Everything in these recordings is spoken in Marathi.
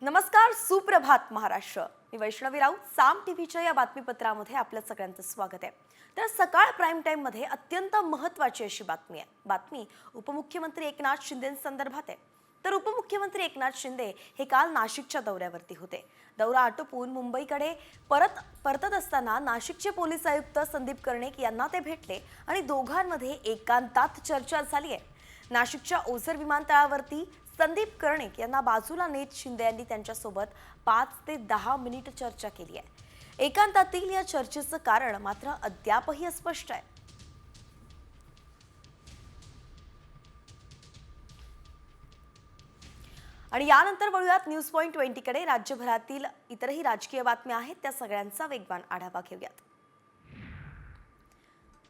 नमस्कार, सुप्रभात महाराष्ट्र. मी वैष्णवी राऊत. साम टीव्हीच्या या बातमीपत्रामध्ये आपल्या सगळ्यांचं स्वागत आहे. तर सकाळ प्राईम टाइम मध्ये अत्यंत महत्त्वाची अशी बातमी आहे. बातमी उपमुख्यमंत्री एकनाथ शिंदे संदर्भात आहे. तर उपमुख्यमंत्री एकनाथ शिंदे हे काल नाशिकच्या दौऱ्यावरती होते. दौरा आटोपून मुंबईकडे परतत असताना नाशिकचे पोलीस आयुक्त संदीप कर्णिक यांना ते भेटले आणि दोघांमध्ये एकांतात चर्चा झाली आहे. नाशिकच्या ओझर विमानतळावरती संदीप कर्णिक यांना बाजूला नेत शिंदे यांनी त्यांच्यासोबत 5 ते 10 मिनिट चर्चा केली आहे. एकांतातील या चर्चेचं कारण मात्र अद्यापही अस्पष्ट आहे. आणि यानंतर वळूयात न्यूज पॉइंट 20 कडे. राज्यभरातील इतरही राजकीय बातम्या आहेत, त्या सगळ्यांचा वेगवान आढावा घेऊयात.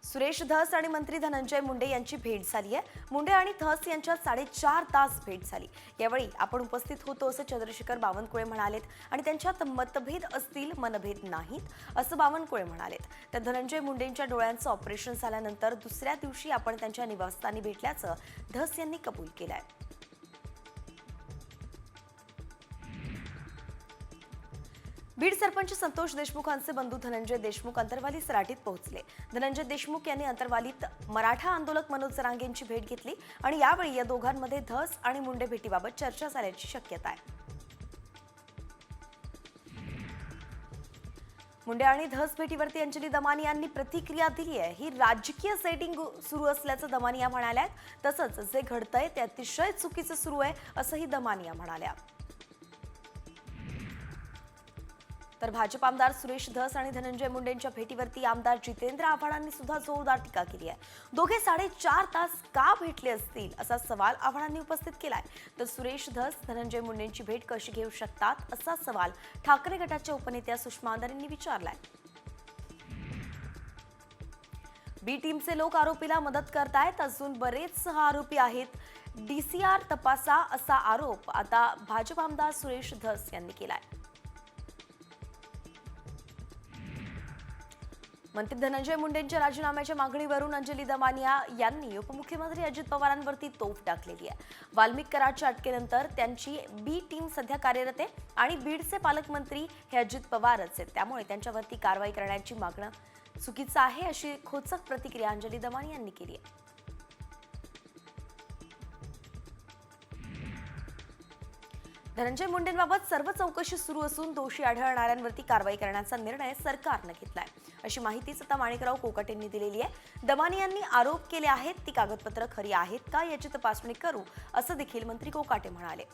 सुरेश धस आणि मंत्री धनंजय मुंडे यांची भेट झाली आहे. मुंडे आणि धस यांच्यात 4.5 तास भेट झाली. यावेळी आपण उपस्थित होतो असं चंद्रशेखर बावनकुळे म्हणालेत आणि त्यांच्यात मतभेद असतील, मनभेद नाहीत असं बावनकुळे म्हणालेत. तर धनंजय मुंडेंच्या डोळ्यांचं ऑपरेशन झाल्यानंतर दुसऱ्या दिवशी आपण त्यांच्या निवासस्थानी भेटल्याचं धस यांनी कबूल केलंय. बीड सरपंच संतोष देशमुखांचे बंधू धनंजय देशमुख अंतरवाली सराटीत पोहोचले. धनंजय देशमुख यांनी अंतरवालीत मराठा आंदोलक मनोज जरांगेंची भेट घेतली आणि यावेळी या दोघांमध्ये धस आणि मुंडे भेटीबाबत चर्चा झाल्याची शक्यता आहे. मुंडे आणि धस भेटीवरती अंजली दमानी यांनी प्रतिक्रिया दिली आहे. ही राजकीय सेटिंग सुरू असल्याचं दमानिया म्हणाल्या. तसंच जे घडतंय ते अतिशय चुकीचं सुरू आहे असंही दमानिया म्हणाल्या. तर भाजप आमदार सुरेश धस आणि धनंजय मुंडेंच्या भेटीवरती आमदार जितेंद्र आव्हाडांनी सुद्धा जोरदार टीका केली आहे. दोघे 4.5 तास का भेटले असतील असा सवाल आव्हाडांनी उपस्थित केलाय. तर सुरेश धस धनंजय मुंडेंची भेट कशी घेऊ शकतात असा सवाल ठाकरे गटाच्या उपनेत्या सुषमा अंधारेंनी विचारलाय. बी टीमचे लोक आरोपीला मदत करतायत. अजून बरेच 6 आरोपी आहेत. डीसीआर तपासा असा आरोप आता भाजप आमदार सुरेश धस यांनी केलाय. मंत्री धनंजय मुंडेंच्या राजीनाम्याच्या मागणीवरून अंजली दमानिया यांनी उपमुख्यमंत्री अजित पवारांवरती तोफ टाकलेली आहे. वाल्मिक कराडच्या अटकेनंतर त्यांची बी टीम सध्या कार्यरत आहे आणि बीडचे पालकमंत्री हे अजित पवारच आहेत. त्यामुळे त्यांच्यावरती कारवाई करण्याची मागणं चुकीचं आहे अशी खोचक प्रतिक्रिया अंजली दमानिया यांनी केली आहे. धनंजय मुंडेंबाबत सर्व चौकशी सुरू असून दोषी आढळणाऱ्यांवरती कारवाई करण्याचा निर्णय सरकारनं घेतलाय अशी माहितीच आता माणिकराव कोकाटेंनी दिलेली आहे. दमानियांनी आरोप केले आहेत, ती कागदपत्र खरी आहेत का याची तपासणी करू असं देखील मंत्री कोकाटे म्हणाले.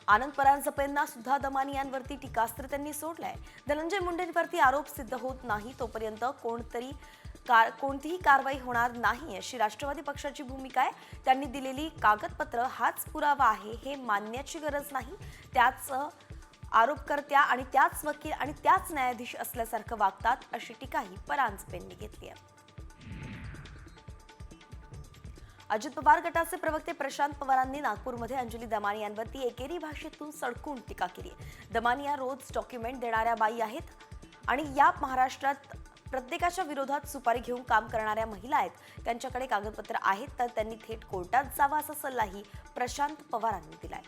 आनंद परांजपेंना सुद्धा दमानियांवरती टीकास्त्र त्यांनी सोडलंय. धनंजय मुंडेंवरती आरोप सिद्ध होत नाही तोपर्यंत कोणतीही कारवाई होणार नाही अशी राष्ट्रवादी पक्षाची भूमिका आहे. त्यांनी दिलेली कागदपत्र हाच पुरावा आहे हे मानण्याची गरज नाही. त्याच आरोपकर्त्या आणि त्याच वकील आणि त्याच न्यायाधीश असल्यासारखं वागतात अशी टीकाही परांजपेंनी घेतली आहे. अजित पवार गटाचे प्रवक्ते प्रशांत पवारांनी नागपूरमध्ये अंजली दमानियांवरती एकेरी भाषेतून सडकून टीका केली. दमानिया रोज डॉक्युमेंट देणाऱ्या बाई आहेत आणि या महाराष्ट्रात प्रत्येकाच्या विरोधात सुपारी घेऊन काम करणाऱ्या महिला आहेत. त्यांच्याकडे कागदपत्र आहेत तर त्यांनी थेट कोर्टात जावं असा सल्लाही प्रशांत पवारांनी दिलाय.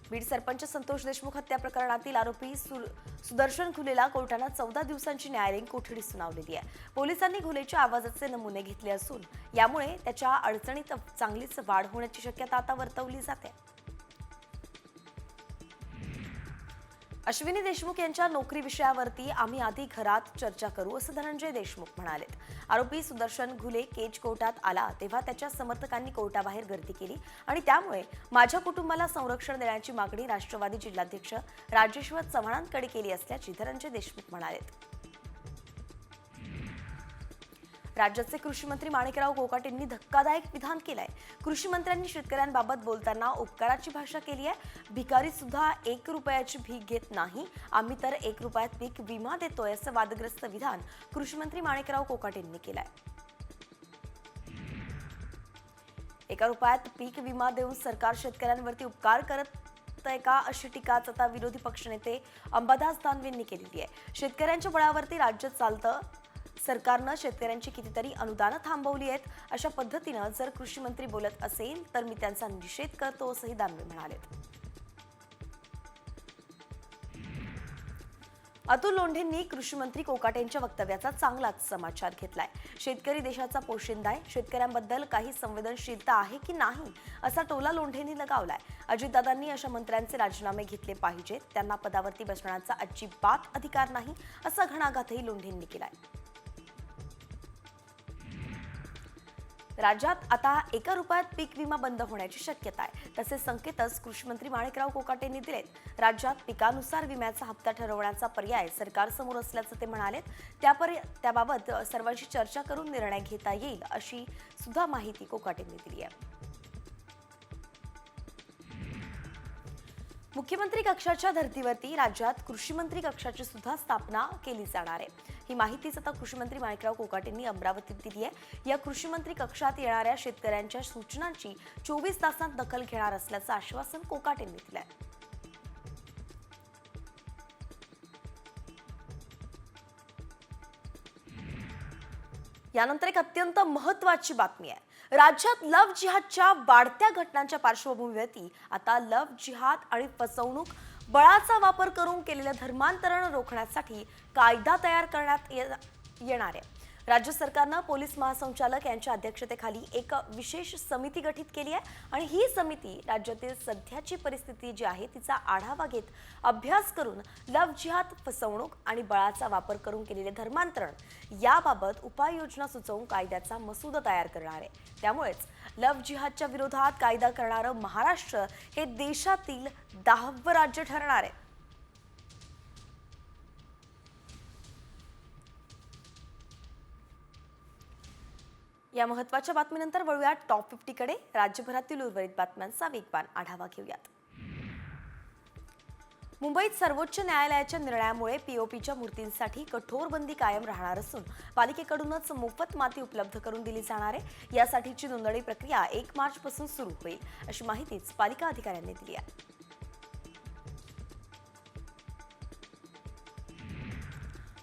बीड सरपंच संतोष देशमुख हत्या प्रकरणातील आरोपी सुदर्शन घुलेला कोर्टानं 14 दिवसांची न्यायालयीन कोठडी सुनावलेली आहे. पोलिसांनी घुलेच्या आवाजाचे नमुने घेतले असून यामुळे त्याच्या अडचणीत चांगलीच वाढ होण्याची शक्यता आता वर्तवली जाते. अश्विनी देशमुख यांच्या नोकरी विषयावरती आम्ही आधी घरात चर्चा करू असं धनंजय देशमुख म्हणालेत. आरोपी सुदर्शन घुले केज कोर्टात आला तेव्हा त्याच्या समर्थकांनी कोर्टाबाहेर गर्दी केली आणि त्यामुळे माझ्या कुटुंबाला संरक्षण देण्याची मागणी राष्ट्रवादी जिल्हाध्यक्ष राजेश्वर चव्हाणांकडे केली असल्याची धनंजय देशमुख म्हणालेत. राज्याचे कृषी मंत्री माणिकराव कोकाटेंनी धक्कादायक विधान केलंय. कृषी मंत्र्यांनी शेतकऱ्यांबाबत बोलताना उपकाराची भाषा केली आहे. भिकारी सुद्धा 1 रुपयाची भीक घेत नाही, आम्ही तर 1 रुपयात पीक विमा देतोय असं वादग्रस्त विधान कृषी मंत्री माणिकराव कोकाटेंनी केलंय. 1 रुपयात पीक विमा देऊन सरकार शेतकऱ्यांवरती उपकार करत का अशी टीकाच आता विरोधी पक्षनेते अंबादास दानवेंनी केलेली आहे. शेतकऱ्यांच्या बळावरती राज्य चालतं, सरकारनं शेतकऱ्यांची कितीतरी अनुदानं थांबवली आहेत. अशा पद्धतीनं जर कृषी मंत्री बोलत असेल तर मी त्यांचा निषेध करतो, असंही दानवे म्हणाले. अतुल लोंढेंनी कृषी मंत्री कोकाटेंच्या वक्तव्याचा चांगलाच समाचार घेतलाय. शेतकरी देशाचा पोशिंदा आहे, शेतकऱ्यांबद्दल काही संवेदनशीलता आहे की नाही असा टोला लोंढेंनी लगावलाय. अजितदादांनी अशा मंत्र्यांचे राजीनामे घेतले पाहिजेत, त्यांना पदावरती बसण्याचा अजिबात अधिकार नाही असा घणाघातही लोंढेंनी केलाय. राज्यात आता ₹1 पीक विमा बंद होण्याची शक्यता आहे. तसे संकेतच कृषी मंत्री माणिकराव कोकाटेंनी दिलेत. राज्यात पिकानुसार विम्याचा हप्ता ठरवण्याचा पर्याय सरकारसमोर असल्याचं ते म्हणालेत. त्याबाबत सर्वांशी चर्चा करून निर्णय घेता येईल अशी सुद्धा माहिती कोकाटेंनी दिली आहे. मुख्यमंत्री कक्षाच्या धर्तीवरती राज्यात कृषी मंत्री कक्षाची सुद्धा स्थापना केली जाणार आहे. ही माहितीच आता कृषी मंत्री माणिकराव कोकाटेंनी अमरावतीत दिली आहे. या कृषी मंत्री कक्षात येणाऱ्या शेतकऱ्यांच्या सूचनांची 24 तासात दखल घेणार असल्याचं आश्वासन कोकाटेंनी दिलंय. यानंतर एक अत्यंत महत्त्वाची बातमी आहे. राज्यात लव्ह जिहादच्या वाढत्या घटनांच्या पार्श्वभूमीवरती आता लव्ह जिहाद आणि फसवणूक, बळाचा वापर करून केलेलं धर्मांतरण रोखण्यासाठी कायदा तयार करण्यात येणार आहे. राज्य सरकारनं पोलीस महासंचालक यांच्या अध्यक्षतेखाली एक विशेष समिती गठीत केली आहे आणि ही समिती राज्यातील सध्याची परिस्थिती जी आहे तिचा आढावा घेत अभ्यास करून लव्ह जिहाद, फसवणूक आणि बळाचा वापर करून केलेले धर्मांतरण याबाबत उपाययोजना सुचवून कायद्याचा मसुदा तयार करणार आहे. त्यामुळेच लव्ह जिहादच्या विरोधात कायदा करणारं महाराष्ट्र हे देशातील 10वं राज्य ठरणार आहे. या महत्त्वाच्या बातमीनंतर वळूया टॉप 50 कडे. राज्यभरातील उर्वरित बातम्यांचा वेगवान आढावा घेऊयात. मुंबईत सर्वोच्च न्यायालयाच्या निर्णयामुळे पीओपीच्या मूर्तींसाठी कठोर बंदी कायम राहणार असून पालिकेकडूनच मोफत माती उपलब्ध करून दिली जाणार आहे. यासाठीची नोंदणी प्रक्रिया 1 मार्चपासून सुरू होईल अशी माहितीच पालिका अधिकाऱ्यांनी दिली आहे.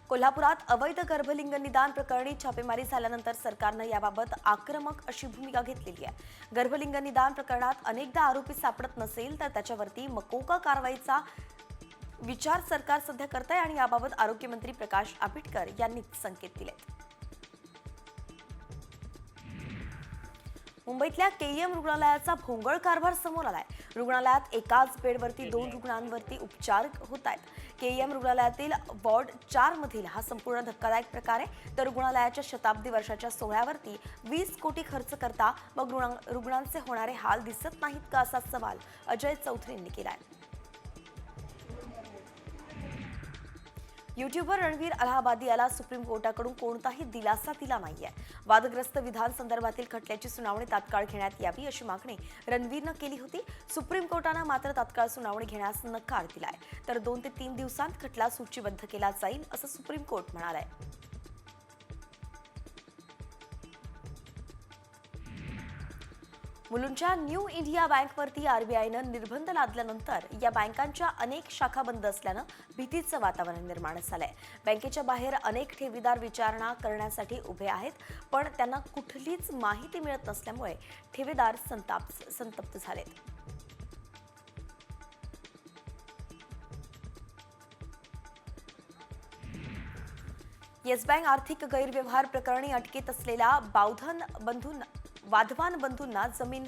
कोल्हापुरात अवैध गर्भलिंग निदान प्रकरणी छापेमारी झाल्यानंतर सरकारनं याबाबत आक्रमक अशी भूमिका घेतलेली आहे. गर्भलिंग निदान प्रकरणात अनेकदा आरोपी सापडत नसेल तर त्याच्यावरती मकोका कारवाईचा विचार सरकार सध्या करत आहे आणि याबाबत आरोग्यमंत्री प्रकाश आंबेडकर यांनी संकेत दिले. मुंबईतल्या केईएम रुग्णालयाचा भोंगळ कारभार समोर आलाय. रुग्णालयात एकाच बेडवरती 2 रुग्णांवरती उपचार होत आहेत. केईएम रुग्णालयातील वॉर्ड 4 मधील हा संपूर्ण धक्कादायक प्रकार आहे. तर रुग्णालयाच्या शताब्दी वर्षाच्या सोहळ्यावरती 20 कोटी खर्च करता मग रुग्णांचे होणारे हाल दिसत नाहीत का असा सवाल अजय चौधरींनी केलाय. युट्यूबर रणवीर अलाहाबादी याला सुप्रीम कोर्टाकडून कोणताही दिलासा दिला नाहीये. वादग्रस्त विधान संदर्भातील खटल्याची सुनावणी तात्काळ घेण्यात यावी अशी मागणी रणवीरनं केली होती. सुप्रीम कोर्टानं मात्र तात्काळ सुनावणी घेण्यास नकार दिलाय. तर 2 ते 3 दिवसांत खटला सूचीबद्ध केला जाईल असं सुप्रीम कोर्ट म्हणालंय. मुलुंडच्या न्यू इंडिया बँकवरती आरबीआयनं निर्बंध लादल्यानंतर या बँकांच्या अनेक शाखा बंद असल्यानं भीतीचं वातावरण निर्माण झालंय. बँकेच्या बाहेर अनेक ठेवीदार विचारणा करण्यासाठी उभे आहेत, पण त्यांना कुठलीच माहिती मिळत नसल्यामुळे ठेवीदार संतप्त झालेत. येस बँक आर्थिक गैरव्यवहार प्रकरणी अटकेत असलेल्या वाधवान बंधूंना जमीन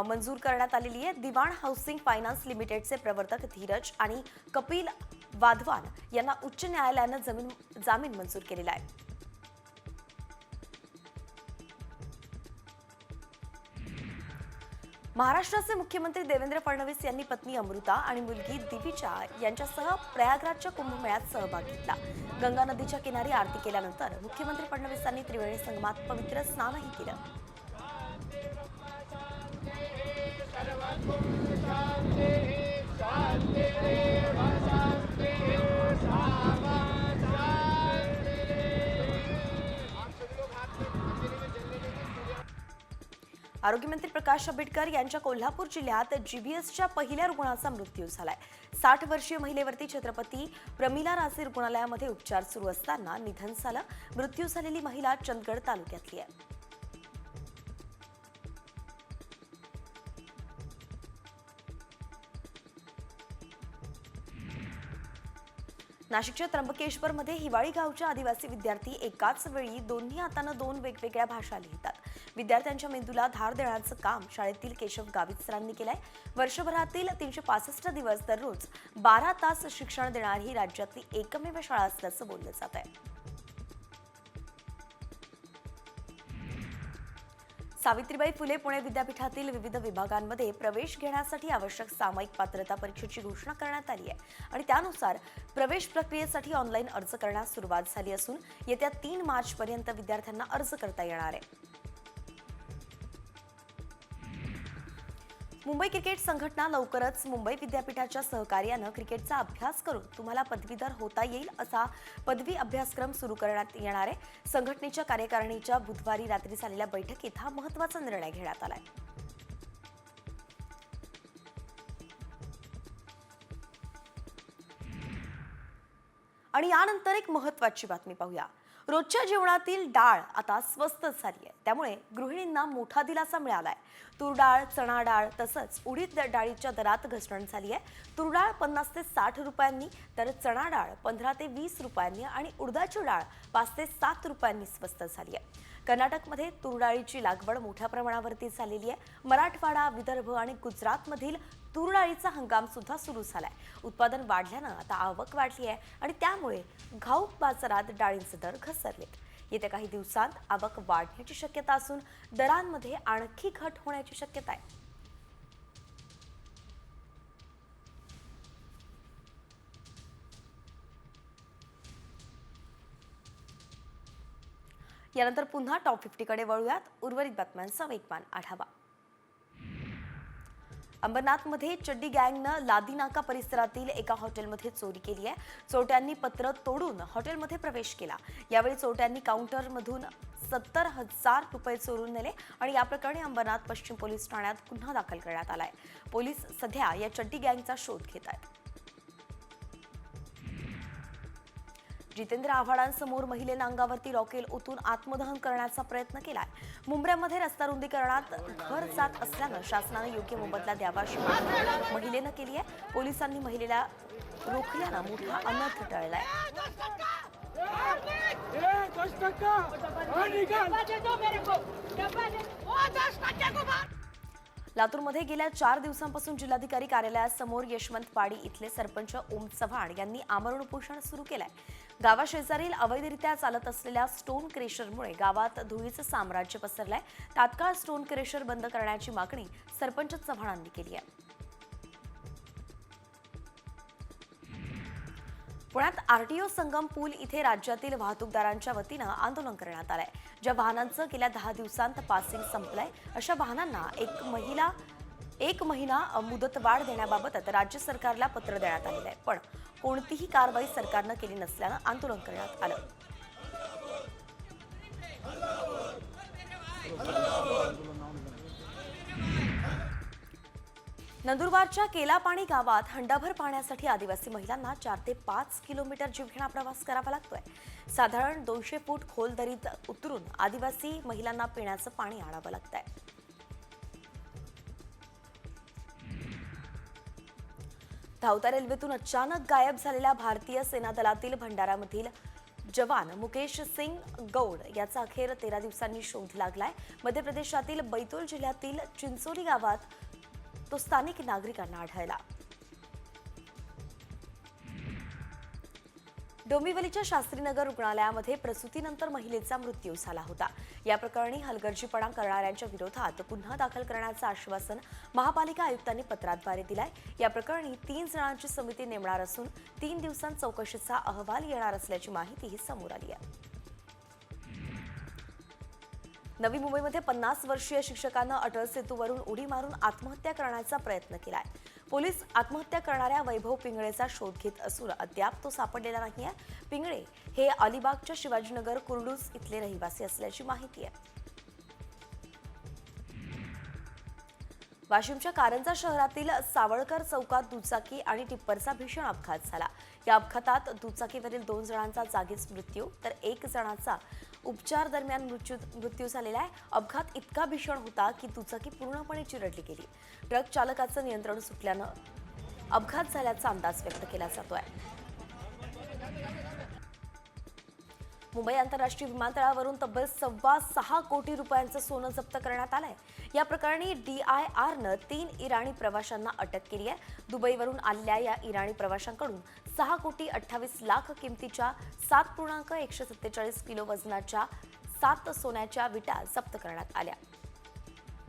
मंजूर करण्यात आलेली आहे. दिवाण हाऊसिंग फायनान्स लिमिटेडचे प्रवर्तक धीरज आणि कपिल वाधवान यांना उच्च न्यायालयानं जामीन मंजूर केलेला आहे. महाराष्ट्राचे मुख्यमंत्री देवेंद्र फडणवीस यांनी पत्नी अमृता आणि मुलगी दिविजा यांच्यासह प्रयागराजच्या कुंभमेळ्यात सहभाग घेतला. गंगा नदीच्या किनारी आरती केल्यानंतर मुख्यमंत्री फडणवीसांनी त्रिवेणी संगमात पवित्र स्नानही केलं. आरोग्यमंत्री प्रकाश आंबेडकर यांच्या कोल्हापूर जिल्ह्यात जीबीएसच्या पहिल्या रुग्णाचा मृत्यू झालाय. 60 वर्षीय महिलेवरती छत्रपती प्रमिला राजे रुग्णालयामध्ये उपचार सुरू असताना निधन झालं. मृत्यू झालेली महिला चंदगड तालुक्यातली आहे. नाशिकच्या त्र्यंबकेश्वरमध्ये हिवाळी गावच्या आदिवासी विद्यार्थी एकाच वेळी दोन्ही हातानं 2 वेगवेगळ्या भाषा लिहितात. विद्यार्थ्यांच्या मेंदूला धार देण्याचं काम शाळेतील केशव गावित सरांनी केलंय. वर्षभरातील 365 दिवस दररोज 12 तास शिक्षण देणारी ही राज्यातली एकमेव शाळा असल्याचं बोललं जात आहे. सावित्रीबाई फुले पुणे विद्यापीठातील विविध विभागांमध्ये प्रवेश घेण्यासाठी आवश्यक सामायिक पात्रता परीक्षेची घोषणा करण्यात आली आहे आणि त्यानुसार प्रवेश प्रक्रियेसाठी ऑनलाईन अर्ज करण्यास सुरुवात झाली असून येत्या 3 मार्चपर्यंत विद्यार्थ्यांना अर्ज करता येणार आहे. मुंबई क्रिकेट संघटना लवकरच मुंबई विद्यापीठाच्या सहकार्यानं क्रिकेटचा अभ्यास करून तुम्हाला पदवीधर होता येईल असा पदवी अभ्यासक्रम सुरू करण्यात येणार आहे. संघटनेच्या कार्यकारिणीच्या बुधवारी रात्री झालेल्या बैठकीत हा महत्त्वाचा निर्णय घेण्यात आलाय. आणि यानंतर एक महत्त्वाची बातमी पाहूया. रोजच्या जेवणातील डाळ आता स्वस्त झाली आहे, त्यामुळे गृहिणींना मोठा दिलासा मिळालाय. तूर डाळ, चणा डाळ तसंच उडीद डाळीच्या दरात घसरण झाली आहे. तूर डाळ 50 ते 60 रुपयांनी, तर चणा डाळ 15 ते 20 रुपयांनी आणि उडदाची डाळ 5 ते 7 रुपयांनी स्वस्त झाली आहे. कर्नाटकमध्ये तूर डाळीची लागवड मोठ्या प्रमाणावरती झालेली आहे. मराठवाडा, विदर्भ आणि गुजरातमधील तूर डाळीचा हंगाम सुद्धा सुरू झालाय. उत्पादन वाढल्यानं आता आवक वाढली आहे आणि त्यामुळे घाऊक बाजारात डाळींचे दर घसरलेत. येत्या काही दिवसांत आवक वाढण्याची शक्यता असून दरांमध्ये आणखी घट होण्याची शक्यता आहे. यानंतर पुन्हा टॉप 50 कडे वळूयात. उर्वरित बातम्यांचा वेगवान आढावा. अंबरनाथमध्ये चड्डी गँगनं लादीनाका परिसरातील एका हॉटेलमध्ये चोरी केली आहे. चोरट्यांनी पत्र तोडून हॉटेलमध्ये प्रवेश केला. यावेळी चोरट्यांनी काउंटरमधून 70,000 रुपये चोरून नेले आणि या प्रकरणी अंबरनाथ पश्चिम पोलीस ठाण्यात गुन्हा दाखल करण्यात आलाय. पोलीस सध्या या चड्डी गँगचा शोध घेत आहेत. जितेंद्र आव्हाडांसमोर महिलेनं अंगावरती रॉकेल ओतून आत्मदहन करण्याचा प्रयत्न केलाय. मुंबईमध्ये रस्ता रुंदीकरणात भर जात असल्यानं शासनानं योग्य मोबदला द्यावा अशी मागणी महिलेनं केली आहे. पोलिसांनी महिलेला रोखल्यानं मोठा अनर्थ टळलाय. लातूरमध्ये गेल्या 4 दिवसांपासून जिल्हाधिकारी कार्यालयासमोर यशवंत पाडी इथले सरपंच ओम चव्हाण यांनी आमरण उपोषण सुरू केलंय. गावाशेजारील अवैधरित्या चालत असलेल्या स्टोन क्रेशरमुळे गावात धुळीचं साम्राज्य पसरलंय. तात्काळ स्टोन क्रेशर बंद करण्याची मागणी सरपंच चव्हाणांनी केली आहे. पुण्यात आरटीओ संगम पूल इथे राज्यातील वाहतूकदारांच्या वतीनं आंदोलन करण्यात आलंय. ज्या वाहनांचं गेल्या 10 दिवसांत पासिंग संपलंय अशा वाहनांना एक महिना मुदतवाढ देण्याबाबत राज्य सरकारला पत्र देण्यात आलेलं आहे, पण कोणतीही कारवाई सरकारनं केली नसल्यानं आंदोलन करण्यात आलं. नंदुरबारच्या केलापाणी गावात हंडाभर पाण्यासाठी आदिवासी महिलांना 4 ते 5 किलोमीटर जीवघेणा प्रवास करावा लागतोय. साधारण 200 फूट खोल दरीत उतरून आदिवासी महिलांना पिण्याचं पाणी आणावं लागतंय. धावत्या रेल्वेतून अचानक गायब झालेल्या भारतीय सेना दलातील भंडारामधील जवान मुकेश सिंग गौड याचा अखेर 13 दिवसांनी शोध लागलाय. मध्य प्रदेशातील बैतूल जिल्ह्यातील चिंचोली गावात तो स्थानिक नागरिकांना आढळला. डोंबिवलीच्या शास्त्रीनगर रुग्णालयामध्ये प्रसूतीनंतर महिलेचा मृत्यू झाला होता. या प्रकरणी हलगर्जीपणा करणाऱ्यांच्या विरोधात गुन्हा दाखल करण्याचं आश्वासन महापालिका आयुक्तांनी पत्राद्वारे दिलंय. या प्रकरणी 3 जणांची समिती नेमणार असून 3 दिवसांत चौकशीचा अहवाल येणार असल्याची माहितीही समोर आली आहे. नवी मुंबईमध्ये 50 वर्षीय शिक्षकानं अटल सेतूवरून उडी मारून आत्महत्या करण्याचा प्रयत्न केलाय. पोलीस आत्महत्या करणाऱ्या वैभव पिंगळेचा शोध घेत असून अद्याप तो सापडलेला नाहीये. पिंगळे हे अलिबागच्या शिवाजीनगर कुर्डूस इथले रहिवासी असल्याची माहिती आहे. वाशिमच्या कारंजा शहरातील सावळकर चौकात दुचाकी आणि टिप्परचा भीषण अपघात झाला। या अपघातात दुचाकीवरील 2 जणांचा जागीच मृत्यू तर 1 जणाचा उपचार दरम्यान मृत्यू झालेला आहे। अपघात इतका भीषण होता की दुचाकी पूर्णपणे चिरडली गेली। ट्रक चालकाचं नियंत्रण सुटल्यानं अपघात झाल्याचा अंदाज व्यक्त केला जातोय। मुंबई आंतरराष्ट्रीय विमानतळावरून तब्बल 6.25 कोटी रुपयांचं सोनं जप्त करण्यात आलंय। या प्रकरणी DIRनं 3 इराणी प्रवाशांना अटक केली आहे। दुबईवरून आलेल्या या इराणी प्रवाशांकडून 6.28 लाख किमतीच्या 7.147 किलो वजनाच्या 7 सोन्याच्या विटा जप्त करण्यात आल्या।